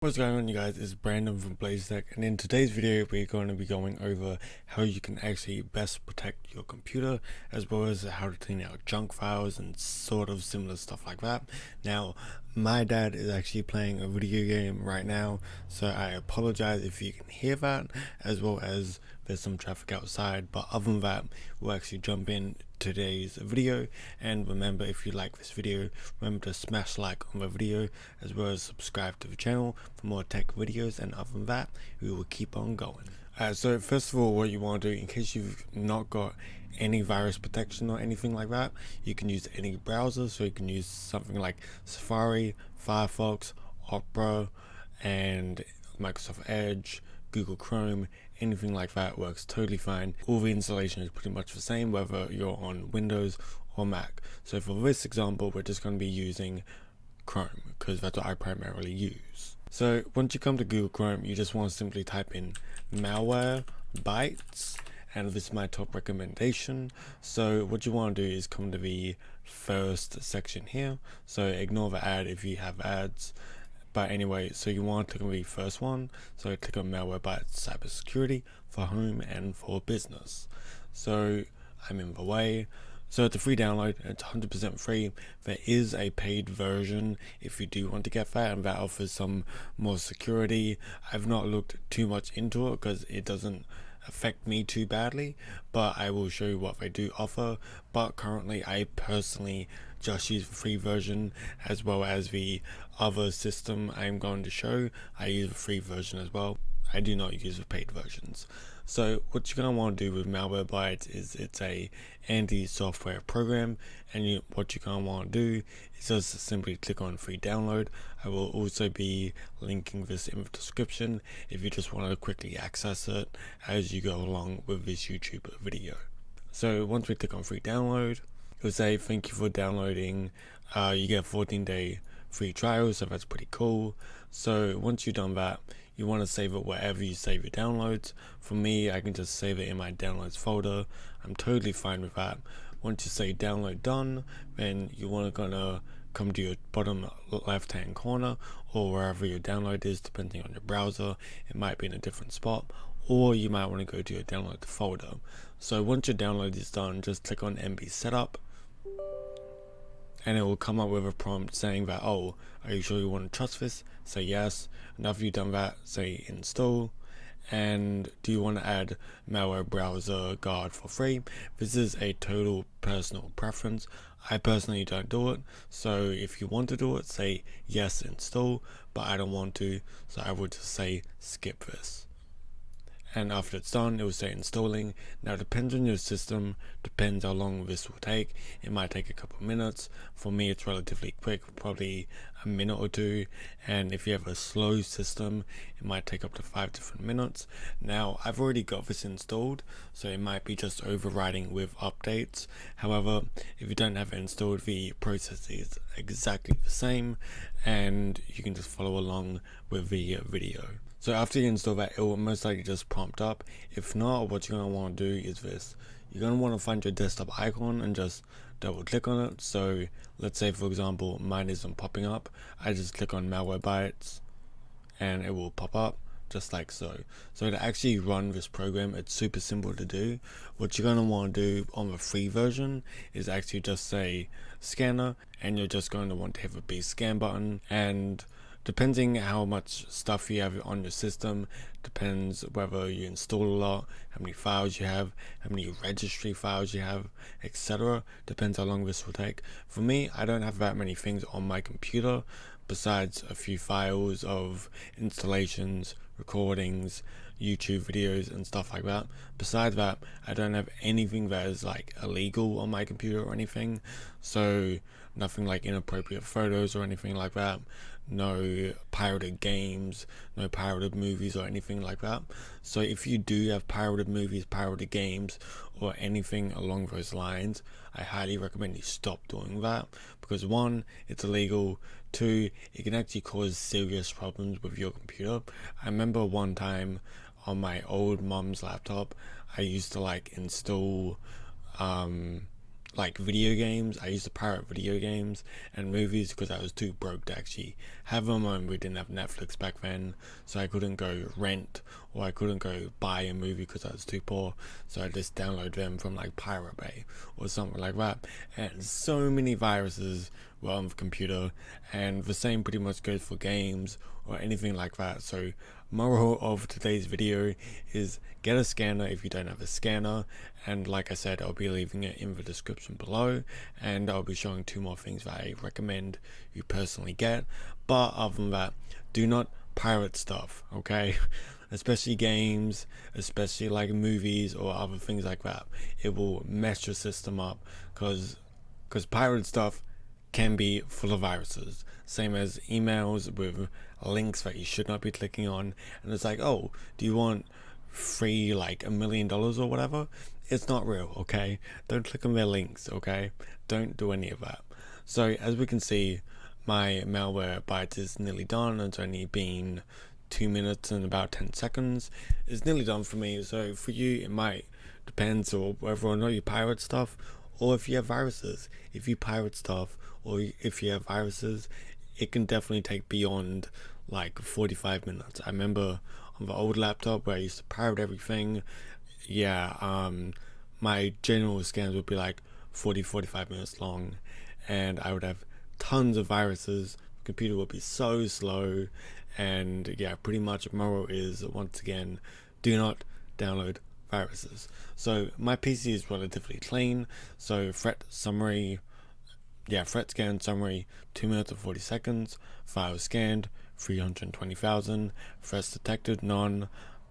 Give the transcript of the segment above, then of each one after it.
What's going on, you guys? It's Brandon from BlazeTech, and in today's video we're going to be going over how you can actually best protect your computer, as well as how to clean out junk files and sort of similar stuff like that. Now, my dad is actually playing a video game right now, so I apologize if you can hear that, as well as there's some traffic outside, but other than that, we'll actually jump in today's video. And remember, if you like this video, remember to smash like on the video, as well as subscribe to the channel for more tech videos. And other than that, we will keep on going. So first of all, what you want to do, in case you've not got any virus protection or anything like that, you can use any browser. So you can use something like Safari, Firefox, Opera, and Microsoft Edge, Google Chrome, anything like that works totally fine. All the installation is pretty much the same whether you're on Windows or Mac. So for this example, we're just going to be using Chrome because that's what I primarily use. So once you come to Google Chrome, you just want to simply type in Malwarebytes, and this is my top recommendation. So what you want to do is come to the first section here. So ignore the ad if you have ads. But anyway, so you want to click on the first one. So click on Malwarebytes Cybersecurity for home and for business. So I'm in the way. So it's a free download, it's 100% free. There is a paid version if you do want to get that, and that offers some more security. I've not looked too much into it because it doesn't affect me too badly, but I will show you what they do offer. But currently I personally just use the free version, as well as the other system I'm going to show. I use the free version as well. I do not use the paid versions. So what you're going to want to do with Malwarebytes is it's a anti-software program, and what you're going to want to do is just simply click on free download. I will also be linking this in the description if you just want to quickly access it as you go along with this YouTube video. So once we click on free download, it will say thank you for downloading. You get a 14-day free trial, so that's pretty cool. So once you've done that, you want to save it wherever you save your downloads. For me, I can just save it in my downloads folder. I'm totally fine with that. Once you say download done, then you want to gonna come to your bottom left hand corner, or wherever your download is, depending on your browser. It might be in a different spot, or you might want to go to your download folder. So once your download is done, just click on MB setup, and it will come up with a prompt saying that, oh, are you sure you want to trust this? Say yes. And after you've done that, say install. And do you want to add malware browser guard for free? This is a total personal preference. I personally don't do it, so if you want to do it, say yes, install, but I don't want to, so I would just say skip this. And after it's done, it will say installing. Now it depends on your system, depends how long this will take. It might take a couple of minutes. For me, it's relatively quick, probably a minute or two. And if you have a slow system, it might take up to 5 different minutes. Now I've already got this installed, so it might be just overriding with updates. However, if you don't have it installed, the process is exactly the same, and you can just follow along with the video. So after you install that, it will most likely just prompt up. If not, what you're going to want to do is this. You're going to want to find your desktop icon and just double click on it. So let's say, for example, mine isn't popping up. I just click on Malwarebytes and it will pop up just like so. So to actually run this program, it's super simple to do. What you're going to want to do on the free version is actually just say scanner, and you're just going to want to hit the B scan button. And depending how much stuff you have on your system, depends whether you install a lot, how many files you have, how many registry files you have, etc. Depends how long this will take. For me, I don't have that many things on my computer besides a few files of installations, recordings, YouTube videos and stuff like that. Besides that, I don't have anything that is like illegal on my computer or anything. So nothing like inappropriate photos or anything like that. No pirated games, no pirated movies or anything like that. So if you do have pirated movies, pirated games, or anything along those lines, I highly recommend you stop doing that, because one, it's illegal. Two, it can actually cause serious problems with your computer. I remember one time on my old mom's laptop, I used to like install like video games. I used to pirate video games and movies because I was too broke to actually have them, and we didn't have Netflix back then, so I couldn't go rent or I couldn't go buy a movie because I was too poor. So I just download them from like Pirate Bay or something like that. And so many viruses were on the computer, and the same pretty much goes for games or anything like that. So moral of today's video is get a scanner if you don't have a scanner, and like I said, I'll be leaving it in the description below, and I'll be showing 2 more things that I recommend you personally get. But other than that, do not pirate stuff, okay? Especially games, especially like movies or other things like that. It will mess your system up, because pirate stuff can be full of viruses, same as emails with links that you should not be clicking on, and it's like, oh, do you want free like $1 million or whatever? It's not real, okay? Don't click on their links, okay? Don't do any of that. So as we can see, my malware bite is nearly done. It's only been 2 minutes and about 10 seconds. It's nearly done for me. So for you, it might depends on whether or not you pirate stuff, or if you have viruses. If you pirate stuff or if you have viruses, it can definitely take beyond like 45 minutes. I remember on the old laptop where I used to pirate everything, my general scans would be like 40-45 minutes long, and I would have tons of viruses. The computer would be so slow, and yeah, pretty much moral is, once again, do not download viruses. So my PC is relatively clean, so threat scan summary 2 minutes and 40 seconds, files scanned 320,000, threats detected none,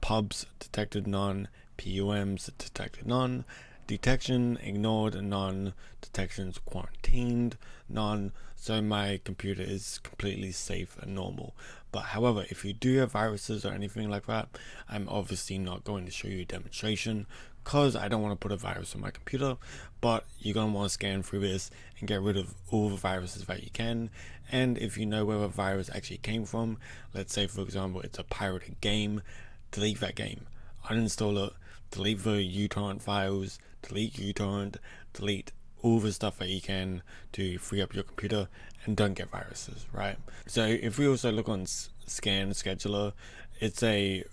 pubs detected none, PUMs detected none, detection ignored none, detections quarantined none. So my computer is completely safe and normal. But however, if you do have viruses or anything like that, I'm obviously not going to show you a demonstration because I don't want to put a virus on my computer. But you're going to want to scan through this and get rid of all the viruses that you can. And if you know where a virus actually came from, let's say for example it's a pirated game, delete that game, uninstall it, delete the uTorrent files, delete uTorrent, delete all the stuff that you can to free up your computer, and don't get viruses, right? So if we also look on Scan Scheduler, it's a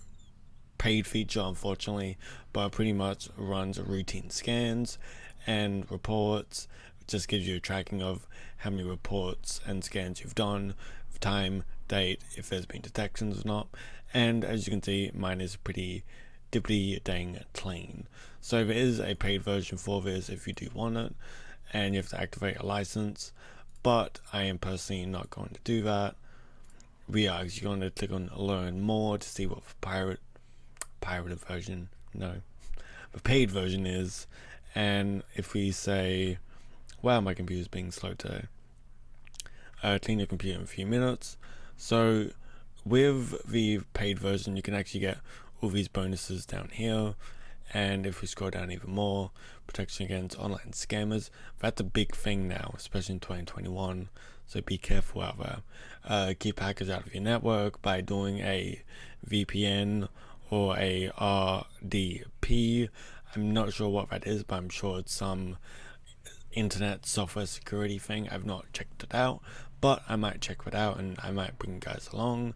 paid feature unfortunately, but it pretty much runs routine scans and reports. It just gives you a tracking of how many reports and scans you've done, time, date, if there's been detections or not. And as you can see, mine is pretty dippity dang clean. So there is a paid version for this if you do want it, and you have to activate a license, but I am personally not going to do that. We are actually going to click on learn more to see what the pirated version, no, the paid version is. And if we say, wow, my computer's being slow today, clean your computer in a few minutes. So with the paid version, you can actually get all these bonuses down here. And if we scroll down even more, protection against online scammers, that's a big thing now, especially in 2021. So be careful out there. Keep hackers out of your network by doing a VPN or a RDP. I'm not sure what that is, but I'm sure it's some internet software security thing. I've not checked it out, but I might check it out and I might bring you guys along.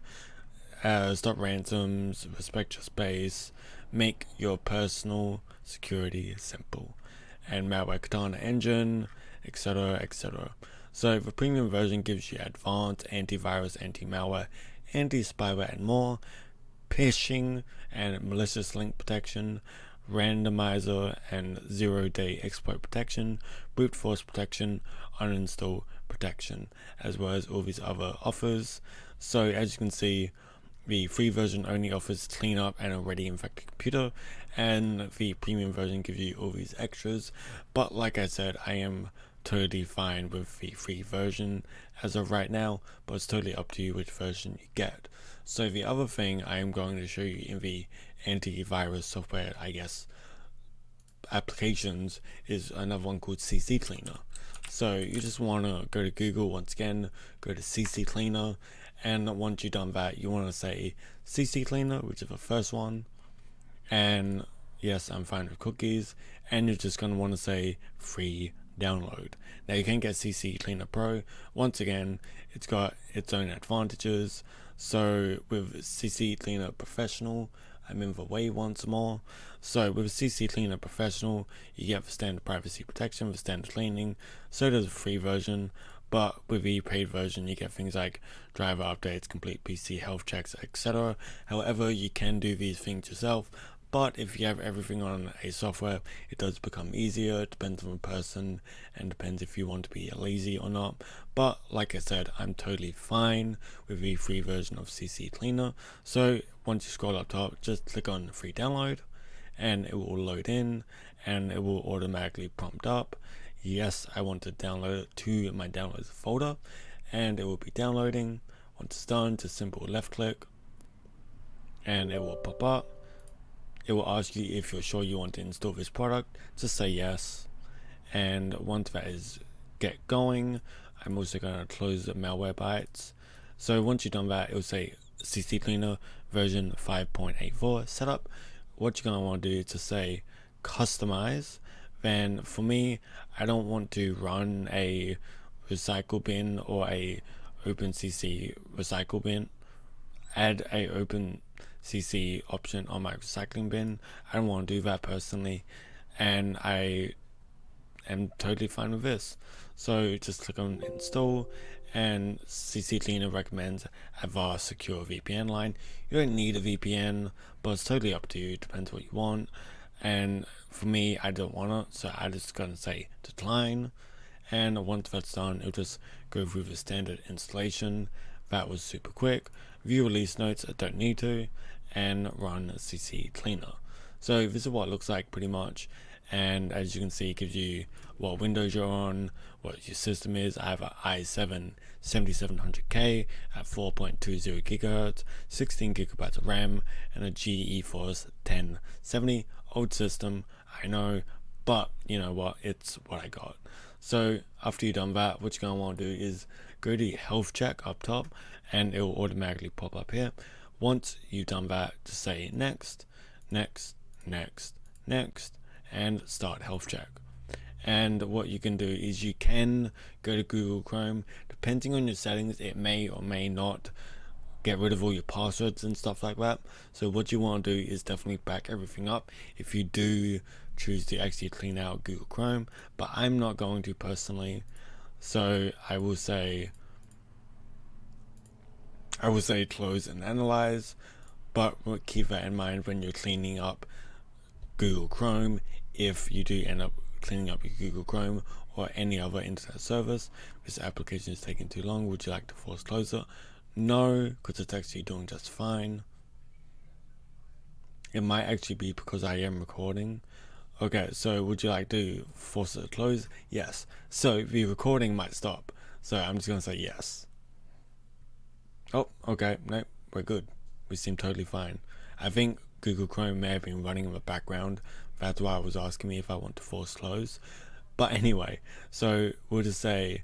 Stop ransoms, respect your space, make your personal security simple, and malware Katana engine, etc, etc. So the premium version gives you advanced antivirus, anti-malware, anti-spyware and more, phishing and malicious link protection, randomizer and 0-day exploit protection, brute force protection, uninstall protection, as well as all these other offers. So as you can see, the free version only offers cleanup and already infected computer, and the premium version gives you all these extras. But like I said, I am totally fine with the free version as of right now, but it's totally up to you which version you get. So the other thing I am going to show you in the antivirus software, I guess, applications, is another one called CC Cleaner. So you just want to go to Google, once again, go to CC Cleaner, and once you've done that, you want to say CC Cleaner, which is the first one, and yes, I'm fine with cookies, and you're just going to want to say free download. Now you can get CC Cleaner Pro. Once again, it's got its own advantages. So with CC Cleaner Professional, I'm in the way once more. So with CC Cleaner Professional, you get the standard privacy protection, the standard cleaning. So does a free version. But with the paid version, you get things like driver updates, complete PC health checks, etc. However, you can do these things yourself. But if you have everything on a software, it does become easier. It depends on the person and depends if you want to be lazy or not. But like I said, I'm totally fine with the free version of CC Cleaner. So once you scroll up top, just click on free download and it will load in and it will automatically prompt up, yes, I want to download it to my downloads folder, and it will be downloading. Once it's done, just simple left click and it will pop up. It will ask you if you're sure you want to install this product. Just say yes, and once that is get going, I'm also going to close the malware bytes. So once you've done that, it will say CC Cleaner version 5.84 setup. What you're going to want to do is to say customize. Then for me, I don't want to run a recycle bin or a OpenCC recycle bin. Add a OpenCC option on my recycling bin. I don't want to do that personally, and I am totally fine with this. So just click on install, and CC Cleaner recommends Avast secure VPN line. You don't need a VPN, but it's totally up to you. It depends what you want. And for me, I don't want it, so I'm just gonna say decline. And once that's done, it'll just go through the standard installation. That was super quick. View release notes, I don't need to, and run CC Cleaner. So this is what it looks like pretty much. And as you can see, it gives you what Windows you're on, what your system is. I have an i7 7700K at 4.20 gigahertz, 16 gigabytes of RAM, and a GeForce 1070. Old system, I know, but you know what, it's what I got. So after you've done that, what you're going to want to do is go to health check up top, and it will automatically pop up here. Once you've done that, just say next, next, next, next, and start health check. And what you can do is you can go to Google Chrome. Depending on your settings, it may or may not get rid of all your passwords and stuff like that. So what you want to do is definitely back everything up if you do choose to actually clean out Google Chrome, but I'm not going to personally. So I will say close and analyze, but keep that in mind when you're cleaning up Google Chrome. If you do end up cleaning up your Google Chrome or any other internet service, this application is taking too long, would you like to force close it? No, because it's actually doing just fine. It might actually be because I am recording. Okay, so would you like to force it to close? Yes. So the recording might stop, so I'm just going to say yes. Oh, okay, no, we're good. We seem totally fine. I think Google Chrome may have been running in the background. That's why it was asking me if I want to force close. But anyway, so we'll just say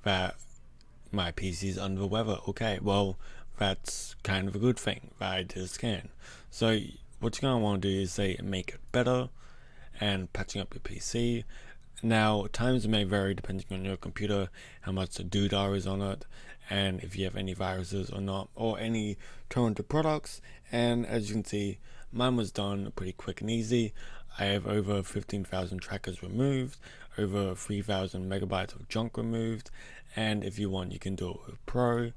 that my PC is under the weather. Okay, well, that's kind of a good thing that I did a scan. So what you're going to want to do is say make it better and patching up your PC. Now, times may vary depending on your computer, how much the doodah is on it, and if you have any viruses or not, or any torrented products. And as you can see, mine was done pretty quick and easy. I have over 15,000 trackers removed, over 3,000 megabytes of junk removed, and if you want, you can do it with Pro.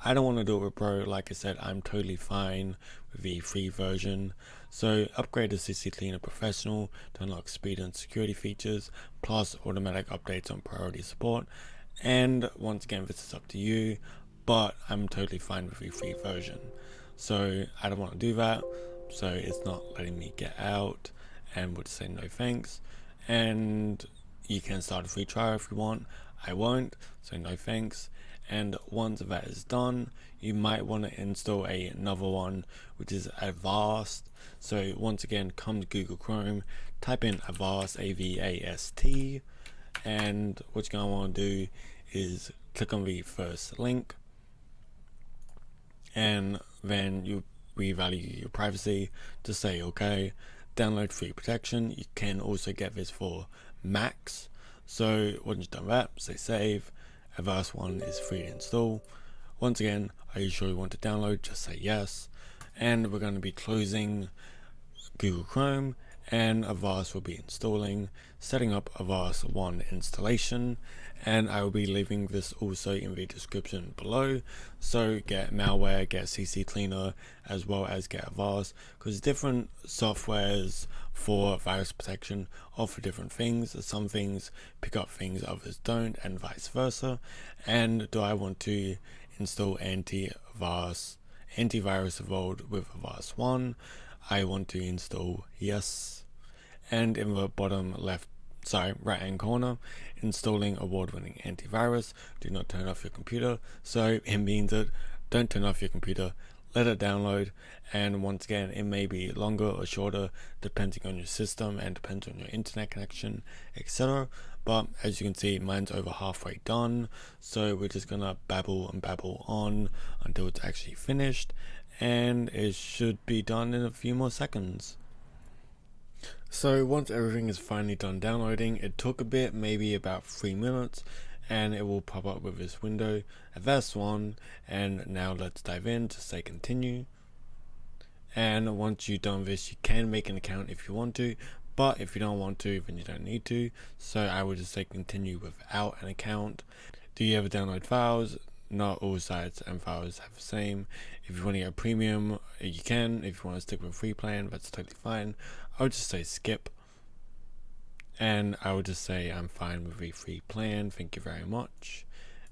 I don't want to do it with Pro. Like I said, I'm totally fine with the free version. So upgrade to CC Cleaner Professional to unlock speed and security features, plus automatic updates on priority support. And once again, this is up to you, but I'm totally fine with the free version. So I don't want to do that, so it's not letting me get out, and would say no thanks. And you can start a free trial if you want. I won't, so no thanks. And once that is done, you might want to install another one, which is Avast. So once again, come to Google Chrome, type in Avast, A-V-A-S-T, and what you're going to want to do is click on the first link, and then you revalue your privacy to say okay. Download free protection. You can also get this for Macs. So once you've done that, say save. Avast 1 is free to install. Once again, are you sure you want to download? Just say yes. And we're going to be closing Google Chrome, and Avast will be installing, setting up Avast 1 installation, and I will be leaving this also in the description below. So get malware, get CC cleaner, as well as get Avast, because different softwares for virus protection offer different things. Some things pick up things others don't, and vice versa. And do I want to install antivirus evolved with Avast 1? I want to install yes. And in the bottom right hand corner, installing award-winning antivirus. Do not turn off your computer. So it means that don't turn off your computer, let it download, and once again it may be longer or shorter depending on your system and depends on your internet connection, etc. But as you can see, mine's over halfway done, so we're just gonna babble and babble on until it's actually finished, and it should be done in a few more seconds. So once everything is finally done downloading, it took a bit, maybe about 3 minutes, and it will pop up with this window, Avast 1, and now let's dive in to say continue. And once you've done this, you can make an account if you want to, but if you don't want to, then you don't need to. So I would just say continue without an account. Do you ever download files? Not all sites and files have the same. If you want to get a premium, you can. If you want to stick with a free plan, that's totally fine. I would just say skip. And I would just say I'm fine with a free plan. Thank you very much.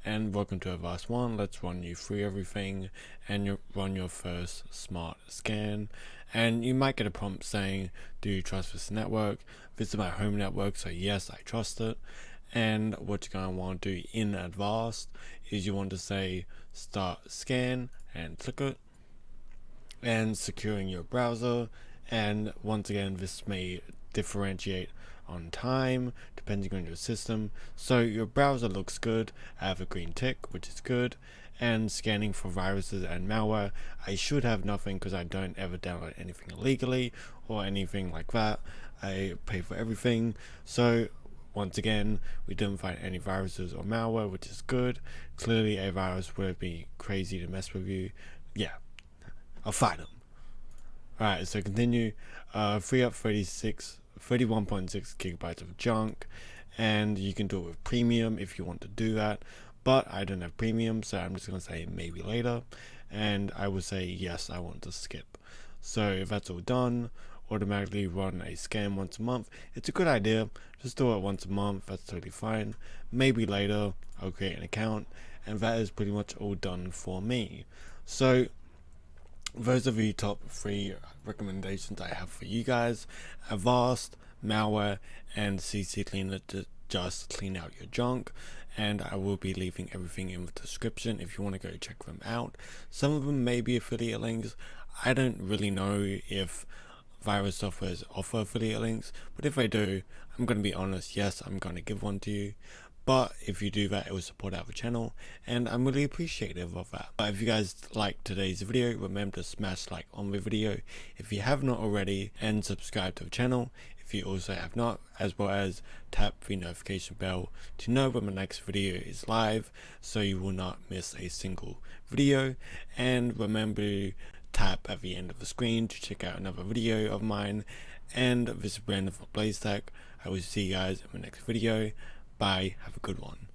And welcome to Avast 1. Let's run you through everything and you run your first smart scan. And you might get a prompt saying, do you trust this network? This is my home network, so yes, I trust it. And what you're going to want to do in Avast is you want to say start scan and click it, and securing your browser. And once again, this may differentiate on time depending on your system. So your browser looks good, I have a green tick, which is good. And scanning for viruses and malware, I should have nothing because I don't ever download anything illegally or anything like that. I pay for everything. So once again, we didn't find any viruses or malware, which is good. Clearly a virus would be crazy to mess with you. Yeah, I'll fight them. Alright, so continue. Free up 31.6 gigabytes of junk, and you can do it with premium if you want to do that, but I don't have premium, so I'm just going to say maybe later, and I will say yes, I want to skip. So if that's all done, automatically run a scan once a month. It's a good idea, just do it once a month, that's totally fine. Maybe later I'll create an account, and that is pretty much all done for me. So those are the top 3 recommendations I have for you guys: Avast, malware, and CC cleaner to just clean out your junk. And I will be leaving everything in the description if you want to go check them out. Some of them may be affiliate links. I don't really know if virus softwares offer affiliate links, but if I do, I'm going to be honest, yes, I'm going to give one to you. But if you do that, it will support our channel, and I'm really appreciative of that. But if you guys liked today's video, remember to smash like on the video if you have not already, and subscribe to the channel if you also have not, as well as tap the notification bell to know when my next video is live, so you will not miss a single video. And remember to tap at the end of the screen to check out another video of mine. And this is Brandon from BlazeTech. I will see you guys in the next video. Bye, have a good one.